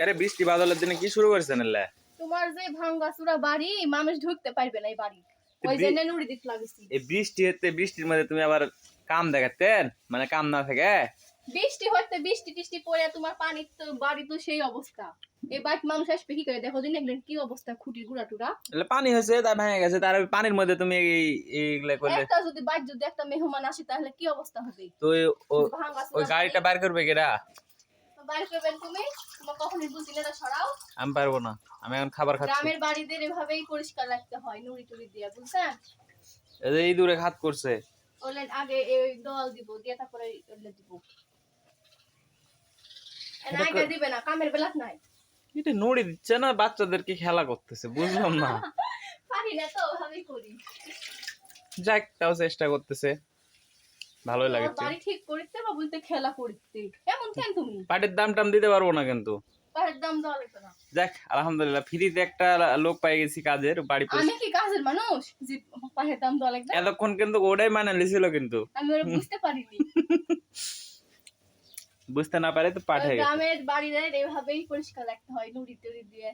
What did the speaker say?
আরে বৃষ্টি বাদলের দিনে কি শুরু করেছেন এলা? তোমার যে ভাঙ্গাচুরা বাড়ি মানুষ ঢুকতে পারবে না এই বাড়ি, ওই জন্য নুড়ি দিতে লাগছি। এই বৃষ্টির মধ্যে তুমি আবার কাম দেখাতেন, মানে কাম না থাকে। বৃষ্টি হইতে বৃষ্টি টিষ্টি পড়ে তোমার পানি তো বাড়ি তো সেই অবস্থা। এই বাড়িতে মানুষ আসবে কি করে? দেখো দিন একদিন কি অবস্থা, খুঁটির গুড়া টুরা এলে পানি হয়েছে তাই ভেঙে গেছে, তার পানির মধ্যে তুমি এইগুলা করলে একটা যদি বাড়ি যদি একটা মেহমান আসে তাহলে কি অবস্থা হবে? তো ওই গাড়িটা বাইর করবে কেডা? বাইরে করবেন তুমি, তোমার কখনই বুঝিলে না, সরাও। আমি পারবো না, আমি এখন খাবার খাচ্ছি। গ্রামের বাড়িদের এভাবেই পরিষ্কার রাখতে হয়, নুড়ি টুড়ি দিয়ে, বুঝছেন? এই দূরে খাত করছে। ওলেন আগে এই দল দিব, দিয়ে তারপরে ওলে দিব। আগে দিবে না, কামের বেলা নাই। এটা নড়ি দিচ্ছে না, বাচ্চাদেরকে খেলা করতেছে, বুঝলাম না। পারি না তো, ওভাবেই করি। যাক, তাও চেষ্টা করতেছে, ভালোই লাগছে। বাড়ি ঠিক করতে বা বলতে খেলা করতে, এমন কেন তুমি? পাটির দাম টাম দিতে পারবো না কিন্তু। পায়ের দাম দেওয়া লাগবে না। যাক, আলহামদুলিল্লাহ, ফ্রিতে একটা লোক পাই গেছি কাজের বাড়ি। আমি কি কাজের মানুষ যে পায়ের দাম দেওয়া লাগবে? এতক্ষণ কিন্তু ওটাই মানে লিছিল, কিন্তু আমি ওরা বুঝতে পারিনি। বুঝতে না পারে তো পাঠাই গেছে। গ্রামের বাড়িদের এভাবেই পরিষ্কার রাখতে হয়, নুড়ি টুড়ি দিয়ে।